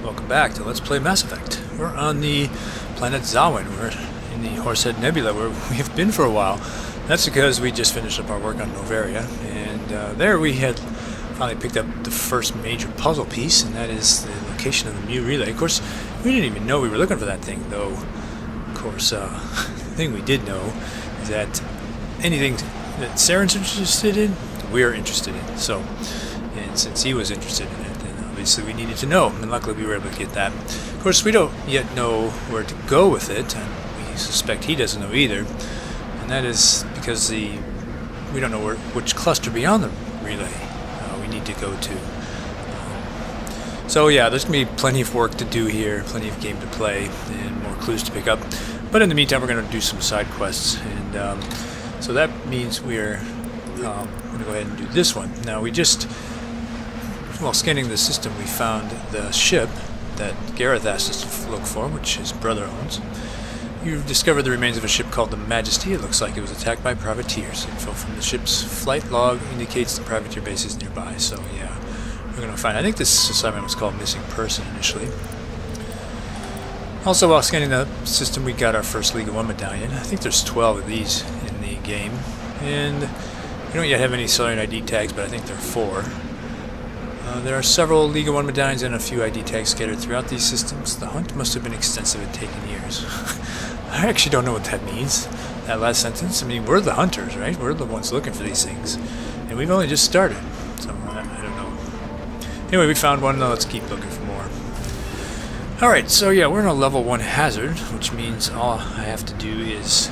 welcome back to Let's Play Mass Effect. We're on the planet Zawin. We're in the Horse Head Nebula where we have been for a while. That's because we just finished up our work on Novaria, and there we had finally picked up the first major puzzle piece, and that is the location of the Mu Relay. Of course, we didn't even know we were looking for that thing, though. Of course, the thing we did know is that anything that Saren's interested in, we're interested in. So, and since he was interested in it, then obviously we needed to know, and luckily we were able to get that. Of course, we don't yet know where to go with it, and we suspect he doesn't know either, and that is because we don't know which cluster beyond the relay we need to go to. So yeah, there's going to be plenty of work to do here, plenty of game to play, and more clues to pick up. But in the meantime, we're going to do some side quests, and so that means we're going to go ahead and do this one. Now, while scanning the system, we found the ship that Gareth asked us to look for, which his brother owns. You've discovered the remains of a ship called the Majesty. It looks like it was attacked by privateers. Info from the ship's flight log indicates the privateer base is nearby. So yeah, we're going to find. I think this assignment was called Missing Person initially. Also, while scanning the system, we got our first League of One medallion. I think there's 12 of these in the game, and we don't yet have any Solarian ID tags, but I think there are 4. There are several League of One medallions and a few ID tags scattered throughout these systems. The hunt must have been extensive and taken years. I actually don't know what that means, that last sentence. I mean, we're the hunters, right? We're the ones looking for these things. And we've only just started, so I don't know. Anyway, we found one, now let's keep looking for more. Alright, so yeah, we're in a level 1 hazard, which means all I have to do is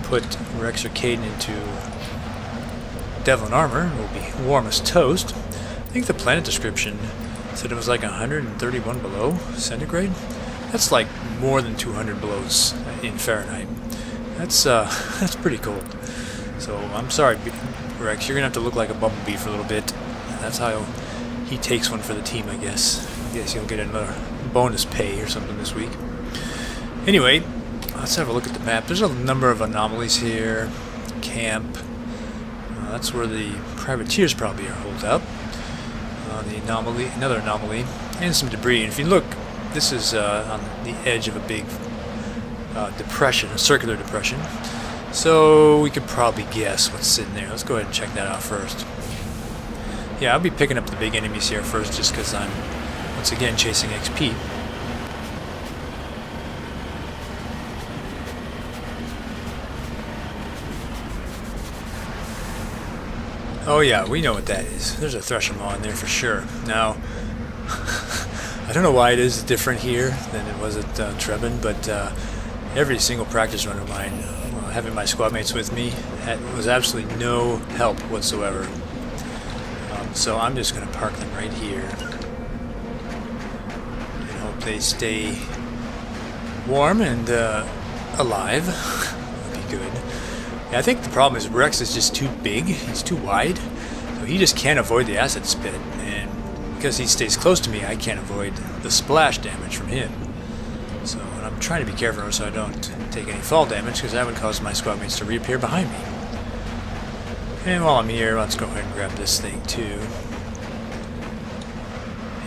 put Rex or Caden into Devlin armor, and we'll be warm as toast. I think the planet description said it was like 131 below centigrade. That's like more than 200 below in Fahrenheit. That's pretty cold. So I'm sorry, Rex, you're gonna have to look like a bumblebee for a little bit. That's how he takes one for the team, I guess. I guess he'll get another bonus pay or something this week. Anyway, let's have a look at the map. There's a number of anomalies here. Camp. That's where the privateers probably are holed up. Another anomaly, and some debris. And if you look, this is on the edge of a big depression, a circular depression. So we could probably guess what's sitting there. Let's go ahead and check that out first. Yeah, I'll be picking up the big enemies here first, just because I'm once again chasing XP. Oh yeah, we know what that is. There's a Thresher Maw in there for sure. Now, I don't know why it is different here than it was at Trebin, but every single practice run of mine, having my squad mates with me, was absolutely no help whatsoever. So I'm just going to park them right here and hope they stay warm and alive. That'd be good. Yeah, I think the problem is Rex is just too big, he's too wide, so he just can't avoid the acid spit, and because he stays close to me, I can't avoid the splash damage from him. So, and I'm trying to be careful so I don't take any fall damage, because that would cause my squad mates to reappear behind me. And while I'm here, let's go ahead and grab this thing too.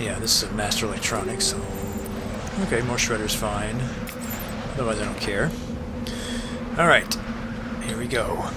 Yeah, this is a Master Electronics, so... Okay, more shredder's fine. Otherwise I don't care. Alright. Here we go.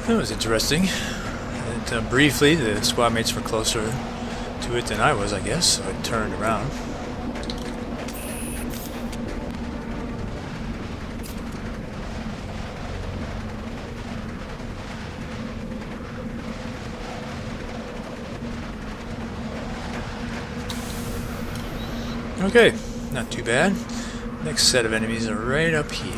That was interesting. briefly the squad mates were closer to it than I was, I guess, so I turned around. Okay, not too bad. Next set of enemies are right up here.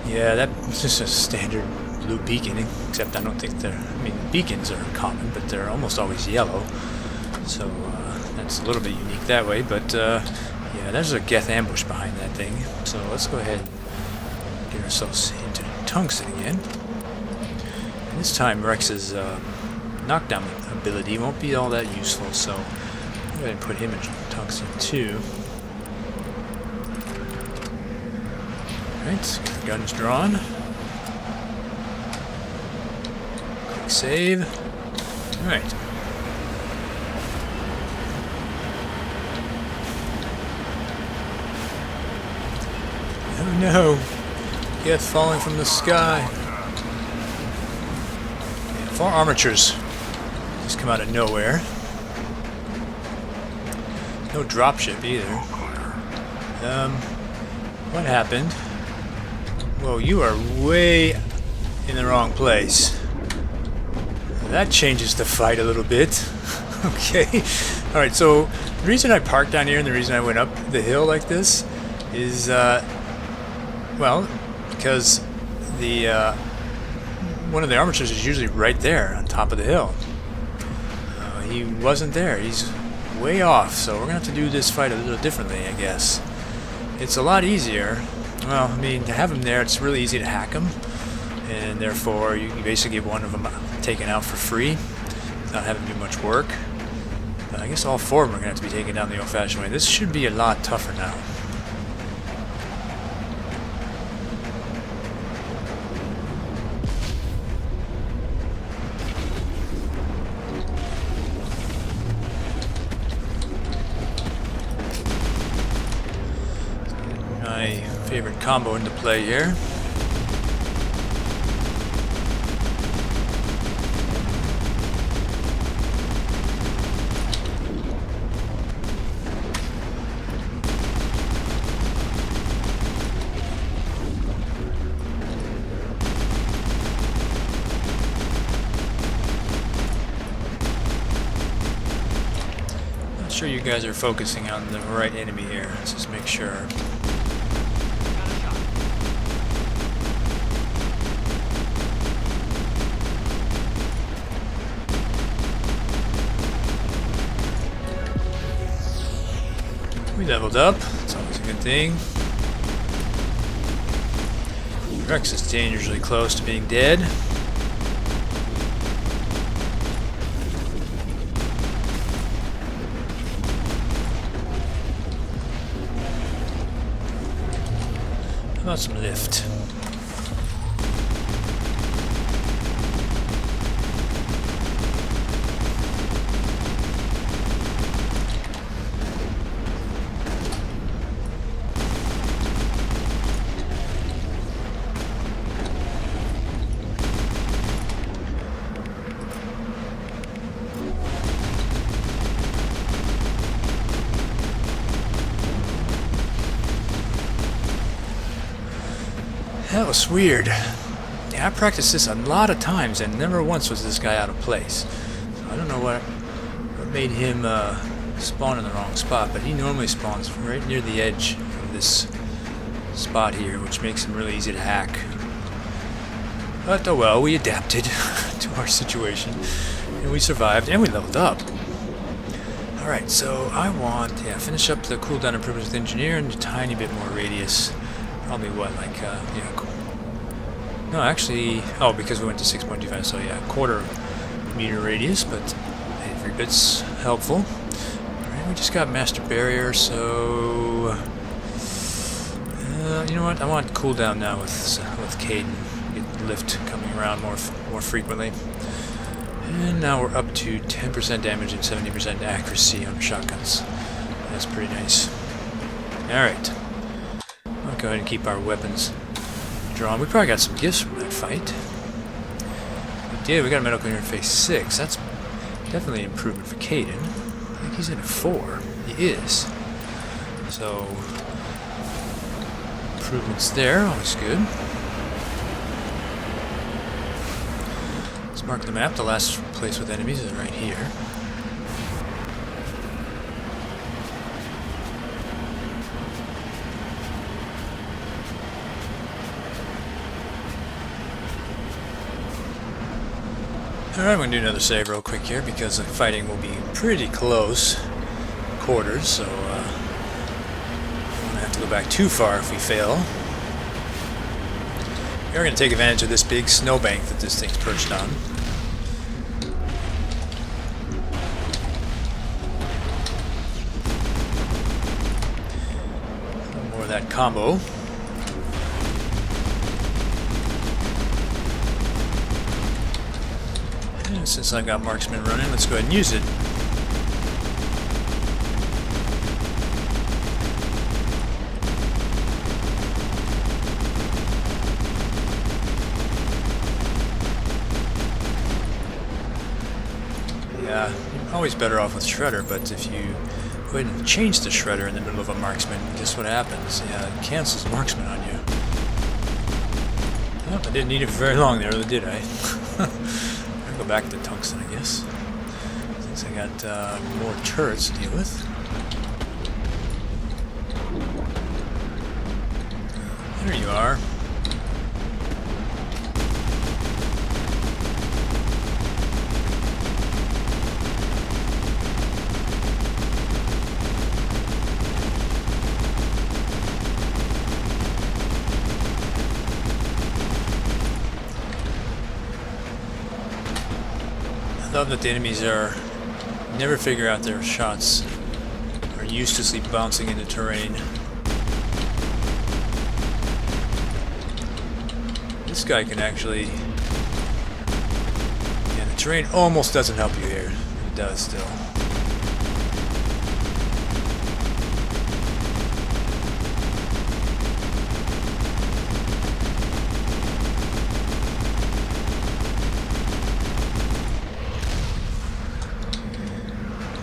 Yeah, that's just a standard blue beacon, except I don't think they're, I mean, beacons are common, but they're almost always yellow, so that's a little bit unique that way. But yeah, there's a Geth ambush behind that thing, so let's go ahead and get ourselves into tungsten again. And this time Rex's knockdown ability won't be all that useful, so I'll go ahead and put him in tungsten too. Alright, guns drawn. Quick save. Alright. Oh no! Geth falling from the sky. Yeah, 4 armatures just come out of nowhere. No dropship either. What happened? Whoa, you are way in the wrong place. That changes the fight a little bit. Okay. Alright, so the reason I parked down here and the reason I went up the hill like this is, well, because the, one of the armatures is usually right there on top of the hill. He wasn't there. He's way off, so we're going to have to do this fight a little differently, I guess. It's a lot easier. Well, I mean, to have him there, it's really easy to hack him, and therefore you basically get one of them taken out for free, not having to do much work. But I guess all 4 of them are going to have to be taken down the old-fashioned way. This should be a lot tougher now. My favorite combo into play here. Not sure you guys are focusing on the right enemy here. Let's just make sure. We leveled up, it's always a good thing. Rex is dangerously close to being dead. How about some lift? That was weird. Yeah, I practiced this a lot of times and never once was this guy out of place. So I don't know what made him spawn in the wrong spot, but he normally spawns right near the edge of this spot here, which makes him really easy to hack. But oh well, we adapted to our situation and we survived and we leveled up. Alright, so I want, finish up the cooldown improvements with engineer and a tiny bit more radius. Probably what, like, no, actually, oh, because we went to 6.25, so yeah, quarter meter radius, but every bit's helpful. Alright, we just got master barrier, so You know what? I want cooldown now with Caden. Get lift coming around more frequently. And now we're up to 10% damage and 70% accuracy on shotguns. That's pretty nice. Alright. I'll go ahead and keep our weapons drawn. We probably got some gifts from that fight. We did. We got a medical interface 6. That's definitely an improvement for Caden. I think he's in a 4. He is. So, improvements there. Always good. Let's mark the map. The last place with enemies is right here. Alright, I'm going to do another save real quick here because the fighting will be pretty close quarters, so we don't have to go back too far if we fail. We're going to take advantage of this big snowbank that this thing's perched on. More of that combo. And since I've got marksman running, let's go ahead and use it. Yeah, you're always better off with Shredder, but if you go ahead and change the Shredder in the middle of a marksman, guess what happens? Yeah, it cancels marksman on you. Oh, I didn't need it for very long there, did I? Go back to tungsten, I guess, since I got more turrets to deal with. There you are. I love that the enemies never figure out their shots, are uselessly bouncing into terrain. This guy can actually... Yeah, the terrain almost doesn't help you here. It does still.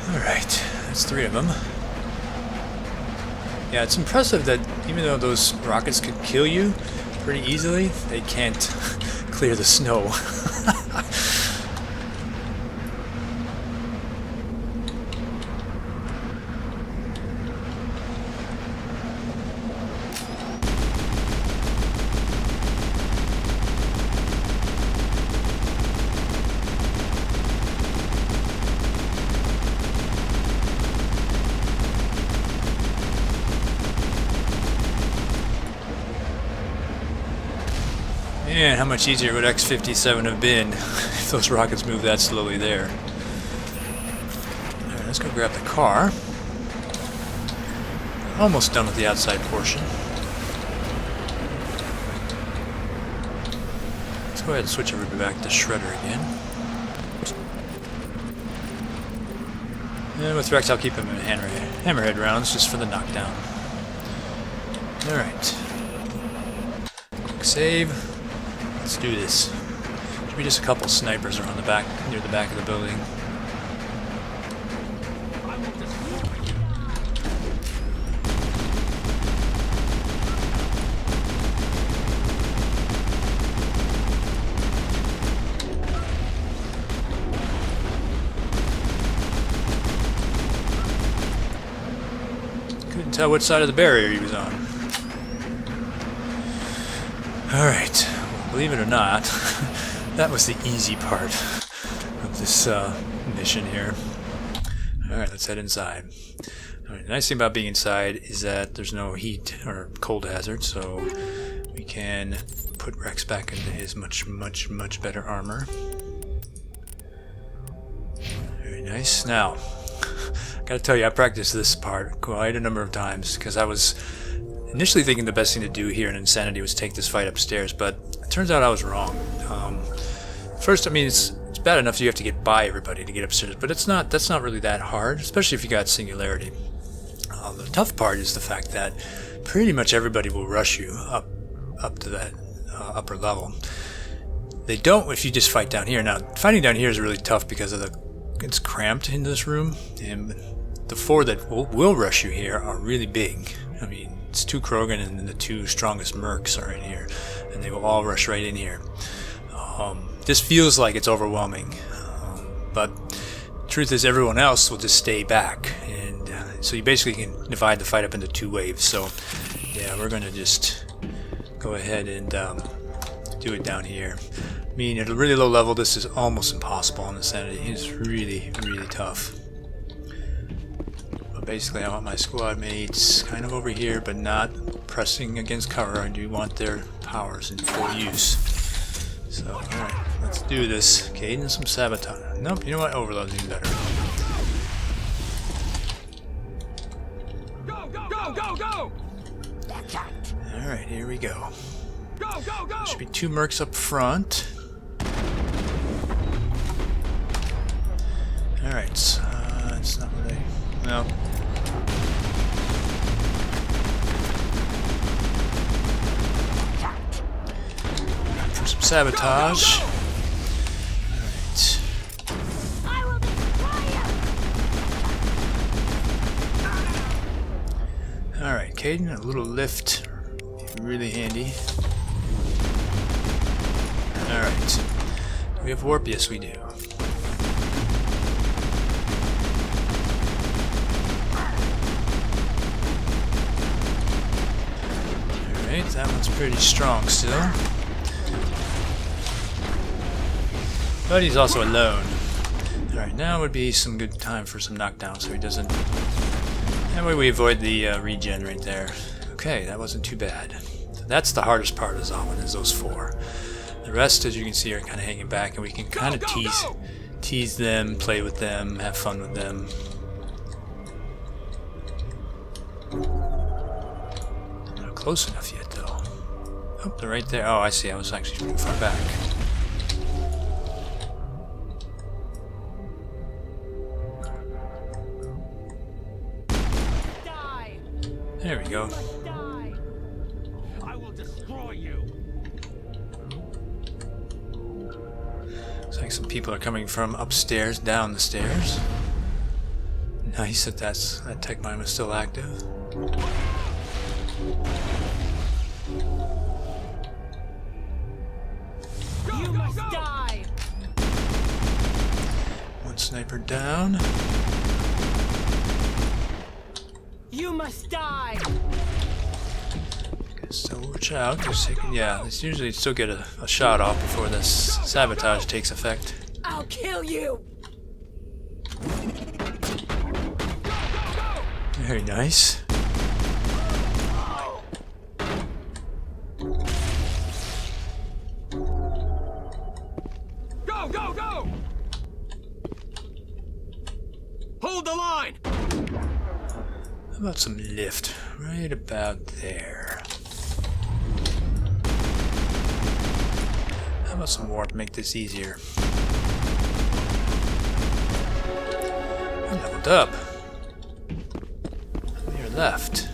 Alright, that's 3 of them. Yeah, it's impressive that even though those rockets could kill you pretty easily, they can't clear the snow. Man, how much easier would X-57 have been if those rockets moved that slowly there. Alright, let's go grab the car. Almost done with the outside portion. Let's go ahead and switch everybody back to Shredder again. And with Rex, I'll keep him in hammerhead rounds just for the knockdown. Alright. Quick save. Let's do this. Should be just a couple snipers around the back, near the back of the building. Couldn't tell which side of the barrier he was on. Alright. Believe it or not, that was the easy part of this mission here. Alright, let's head inside. Alright, the nice thing about being inside is that there's no heat or cold hazard, so we can put Rex back into his much better armor. Very nice. Now, I gotta tell you, I practiced this part quite a number of times because I was initially thinking the best thing to do here in Insanity was take this fight upstairs, but it turns out I was wrong. First, I mean, it's bad enough you have to get by everybody to get upstairs, but that's not really that hard, especially if you got Singularity. The tough part is the fact that pretty much everybody will rush you up to that upper level. They don't if you just fight down here. Now, fighting down here is really tough because it's cramped in this room, and the 4 that will rush you here are really big. I mean, it's 2 Krogan and then the 2 strongest mercs are in here, and they will all rush right in here. This feels like it's overwhelming, but the truth is everyone else will just stay back, and so you basically can divide the fight up into 2 waves. So yeah, we're gonna just go ahead and do it down here. I mean, at a really low level this is almost impossible on Insanity. It's really, really tough. But basically I want my squad mates kind of over here, but not pressing against cover. I do want their powers in full use. So, alright, let's do this. Caden, some sabotage. Nope, you know what? Overload's even better. Go, go, go, go, go! Alright, here we go. Go, go, go! Should be 2 mercs up front. Alright, it's not really... No. For some sabotage. Alright. Alright, Caden, a little lift. Really handy. Alright. Do we have warp? Yes, we do. Alright, that one's pretty strong still. But he's also alone. Alright, now would be some good time for some knockdown so he doesn't... That way we avoid the regen right there. Okay, that wasn't too bad. So that's the hardest part of Zawin, is those 4. The rest, as you can see, are kind of hanging back, and we can kind of tease them, play with them, have fun with them. Not close enough yet, though. Oh, they're right there. Oh, I see. I was actually pretty far back. There we go. I will destroy you. Looks like some people are coming from upstairs, down the stairs. Nice that tech mine was still active. You must die. One sniper down. You must die. So watch out. Yeah, let's usually still get a shot off before this sabotage takes effect. I'll kill you. Very nice. Go, go, go. Hold the line. How about some lift? Right about there. How about some warp? Make this easier. I leveled up. On your left.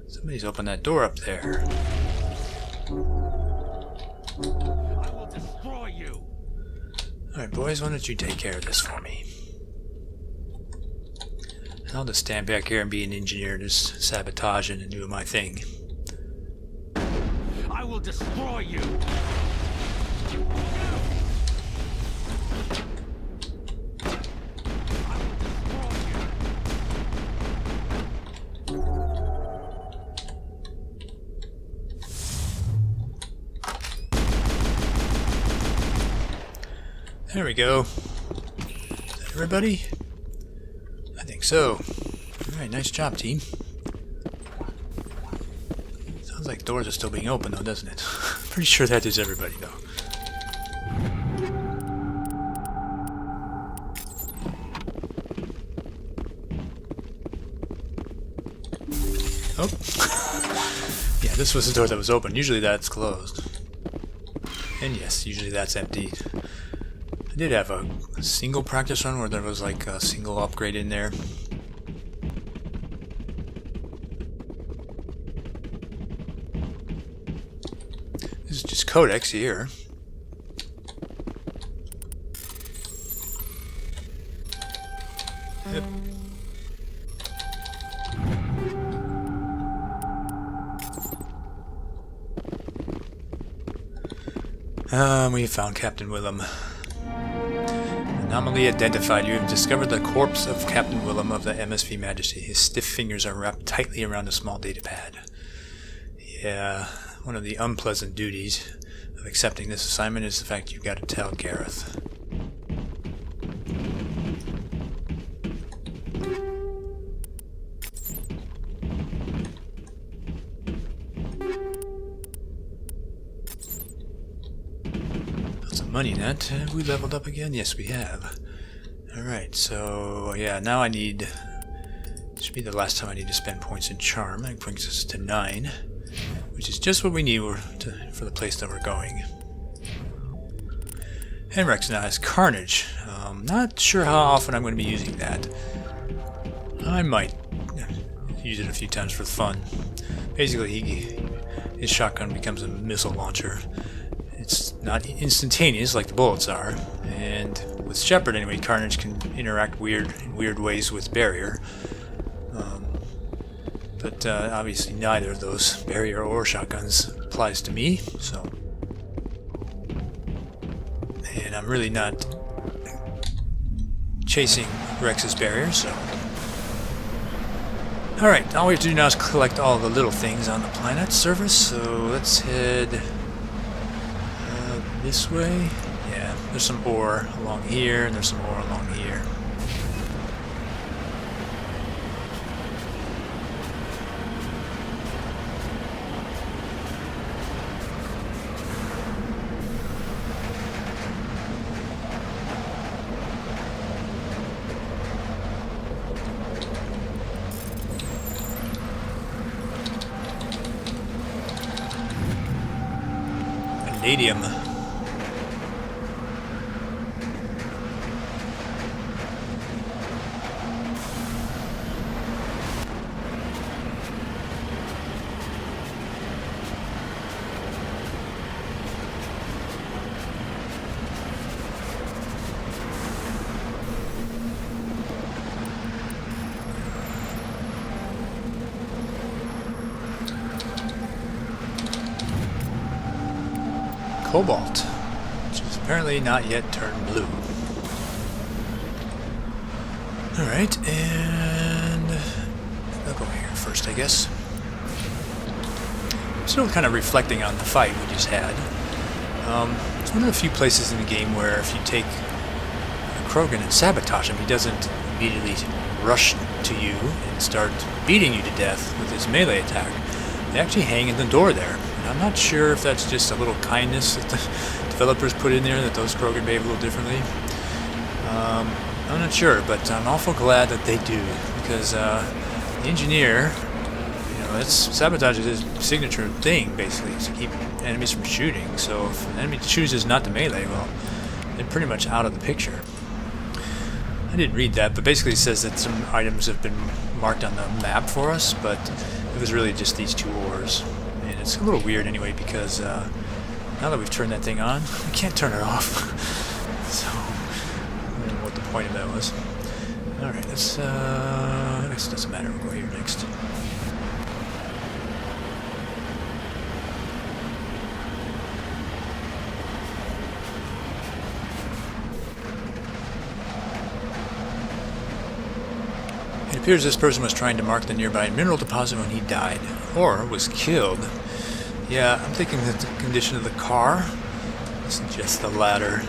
Somebody's opened that door up there. I will destroy you. Alright, boys, why don't you take care of this for me? I'll just stand back here and be an engineer, just sabotaging and doing my thing. I will destroy you. There we go. Is that everybody? I think so. Alright, nice job, team. Sounds like doors are still being opened, though, doesn't it? Pretty sure that is everybody, though. Oh. Yeah, this was the door that was open. Usually that's closed. And yes, usually that's empty. I did have a single practice run where there was like a single upgrade in there. This is just Codex here. Yep. We found Captain Willem. Anomaly identified. You have discovered the corpse of Captain Willem of the MSV Majesty. His stiff fingers are wrapped tightly around a small data pad. Yeah, one of the unpleasant duties of accepting this assignment is the fact you've got to tell Gareth. Money net. Have we leveled up again? Yes, we have. Alright, so yeah, now I need... This should be the last time I need to spend points in Charm. That brings us to 9, which is just what we need for the place that we're going. Henrik's now has Carnage. Not sure how often I'm going to be using that. I might use it a few times for fun. Basically, his shotgun becomes a missile launcher. It's not instantaneous like the bullets are, and with Shepard anyway, Carnage can interact in weird ways with Barrier. But obviously neither of those, Barrier or shotguns, applies to me, so... And I'm really not chasing Rex's Barrier, so... Alright, all we have to do now is collect all the little things on the planet surface, so let's head... this way? Yeah, there's some ore along here, and there's some ore along here. Vanadium. Cobalt, which is apparently not yet turned blue. Alright, and I'll go here first, I guess. I'm still kind of reflecting on the fight we just had. It's one of the few places in the game where if you take Krogan and sabotage him, he doesn't immediately rush to you and start beating you to death with his melee attack. They actually hang in the door there. I'm not sure if that's just a little kindness that the developers put in there, that those Krogan behave a little differently. I'm not sure, but I'm awful glad that they do, because the engineer, that's sabotage is his signature thing, basically, is to keep enemies from shooting. So if an enemy chooses not to melee, well, they're pretty much out of the picture. I didn't read that, but basically it says that some items have been marked on the map for us, but it was really just these two ores. It's a little weird anyway, because now that we've turned that thing on, we can't turn it off. So, I don't know what the point of that was. Alright, let's, I guess it doesn't matter, we'll go here next. It appears this person was trying to mark the nearby mineral deposit when he died, or was killed. Yeah, I'm thinking that the condition of the car is just the latter.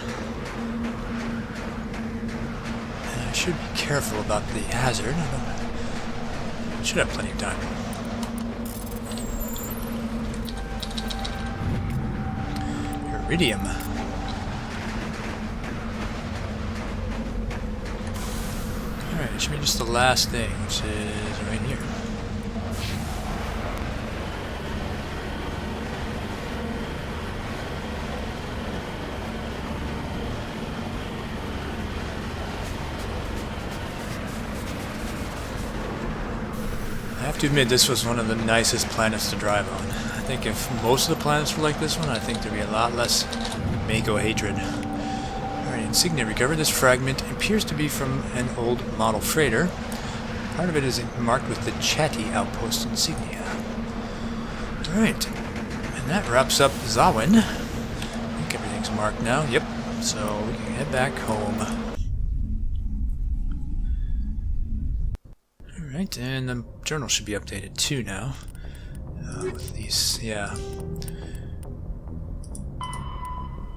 And I should be careful about the hazard. I should have plenty of time. Iridium. Alright, it should be just the last thing, which is right here. have to admit, this was one of the nicest planets to drive on. I think if most of the planets were like this one, I think there'd be a lot less Mako hatred. Alright, insignia recovered. This fragment appears to be from an old model freighter. Part of it is marked with the Chatty Outpost insignia. Alright, and that wraps up Zawin. I think everything's marked now. Yep, so we can head back home. Alright, and the journal should be updated too now. With these, yeah.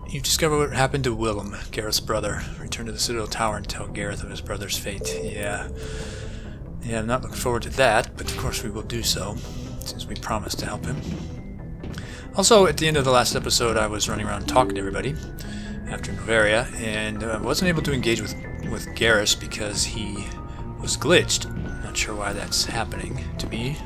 You discover what happened to Willem, Gareth's brother. Return to the Citadel Tower and tell Gareth of his brother's fate. Yeah. Yeah, I'm not looking forward to that, but of course we will do so, since we promised to help him. Also, at the end of the last episode, I was running around talking to everybody after Noveria, and I wasn't able to engage with Gareth because he was glitched. Not sure why that's happening to me.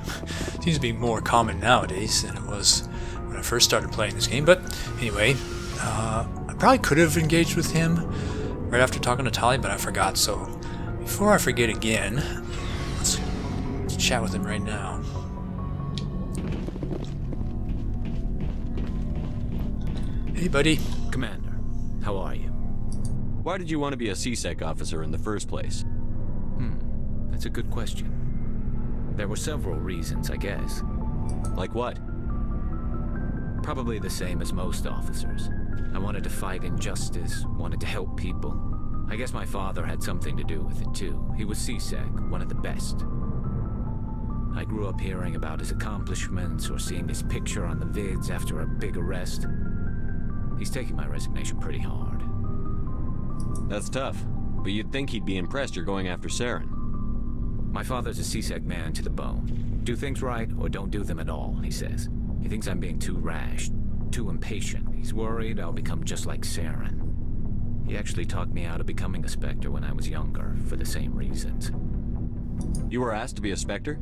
Seems to be more common nowadays than it was when I first started playing this game, but anyway, I probably could have engaged with him right after talking to Tali, but I forgot, so before I forget again, let's chat with him right now. Hey, buddy. Commander, how are you? Why did you want to be a CSEC officer in the first place? That's a good question. There were several reasons, I guess. Like what? Probably the same as most officers. I wanted to fight injustice, wanted to help people. I guess my father had something to do with it too. He was CSEC, one of the best. I grew up hearing about his accomplishments or seeing his picture on the vids after a big arrest. He's taking my resignation pretty hard. That's tough, but you'd think he'd be impressed you're going after Saren. My father's a CSEC man to the bone. Do things right or don't do them at all, he says. He thinks I'm being too rash, too impatient. He's worried I'll become just like Saren. He actually talked me out of becoming a Spectre when I was younger, for the same reasons. You were asked to be a Spectre?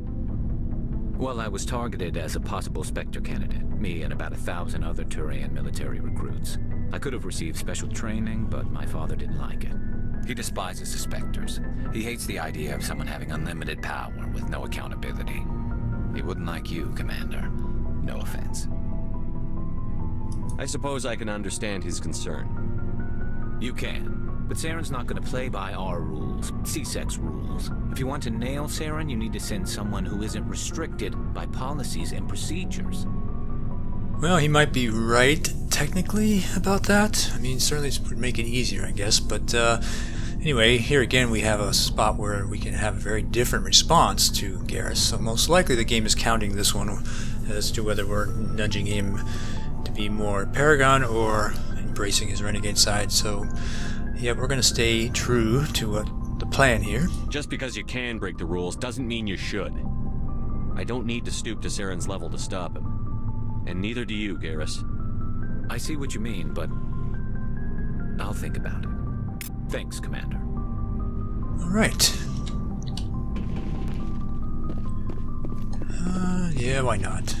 Well, I was targeted as a possible Spectre candidate, me and about 1,000 other Turian military recruits. I could have received special training, but my father didn't like it. He despises the Spectres. He hates the idea of someone having unlimited power with no accountability. He wouldn't like you, Commander. No offense. I suppose I can understand his concern. You can, but Saren's not going to play by our rules, CSEC's rules. If you want to nail Saren, you need to send someone who isn't restricted by policies and procedures. Well, he might be right, technically, about that. I mean, certainly it would make it easier, I guess, but anyway, here again we have a spot where we can have a very different response to Garrus, so most likely the game is counting this one as to whether we're nudging him to be more Paragon or embracing his renegade side, so yeah, we're going to stay true to the plan here. Just because you can break the rules doesn't mean you should. I don't need to stoop to Saren's level to stop him. And neither do you, Garrus. I see what you mean, but I'll think about it. Thanks, Commander. Alright. Yeah, why not?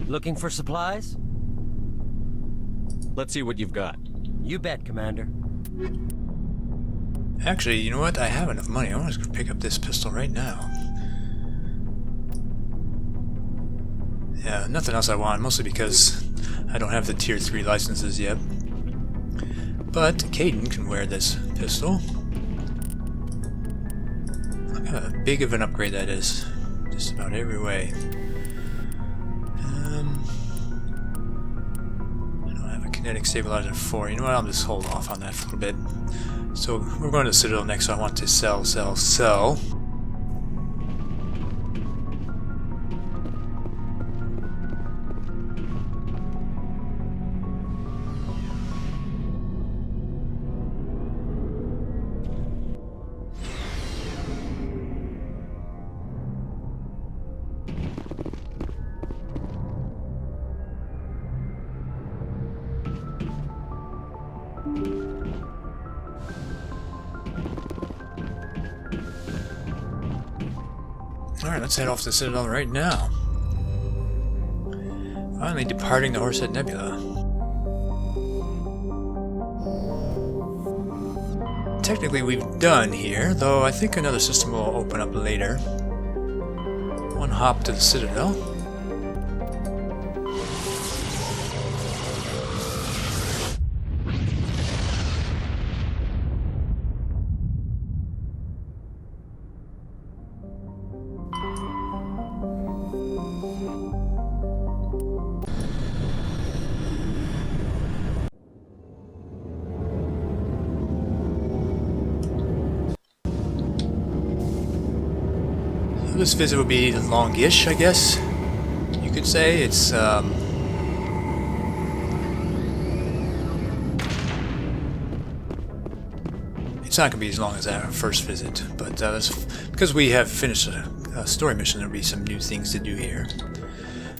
Looking for supplies? Let's see what you've got. You bet, Commander. Actually, you know what? I have enough money. I want to go pick up this pistol right now. Yeah, nothing else I want, mostly because I don't have the tier 3 licenses yet. But Caden can wear this pistol. Look how big of an upgrade that is. Just about every way. I don't have a kinetic stabilizer 4. You know what? I'll just hold off on that for a little bit. So we're going to Citadel next, so I want to sell. Alright, let's head off to the Citadel right now. Finally departing the Horse Head Nebula. Technically we've done here, though I think another system will open up later. One hop to the Citadel. This visit would be longish, I guess you could say. It's not going to be as long as our first visit, but because we have finished a story mission, there'll be some new things to do here.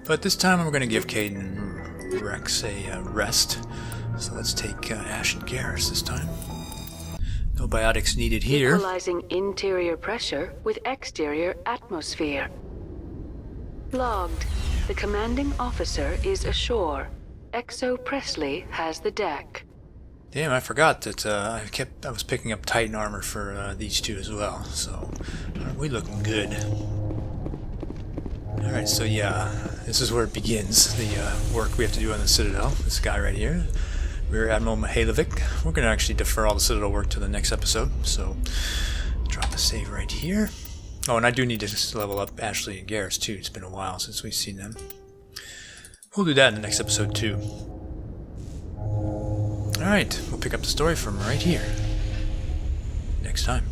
But this time I'm going to give Cade and Rex a rest. So let's take Ash and Garrus this time. No biotics needed here. Equalizing interior pressure with exterior atmosphere. Logged. The commanding officer is ashore. Exo Presley has the deck. Damn, I forgot that I was picking up Titan armor for these two as well. So we looking good. All right, so yeah, this is where it begins. The work we have to do on the Citadel. This guy right here. Rear Admiral Mihailovic. We're going to actually defer all the Citadel work to the next episode, so drop a save right here. Oh, and I do need to just level up Ashley and Garrus too. It's been a while since we've seen them. We'll do that in the next episode too. Alright, we'll pick up the story from right here next time.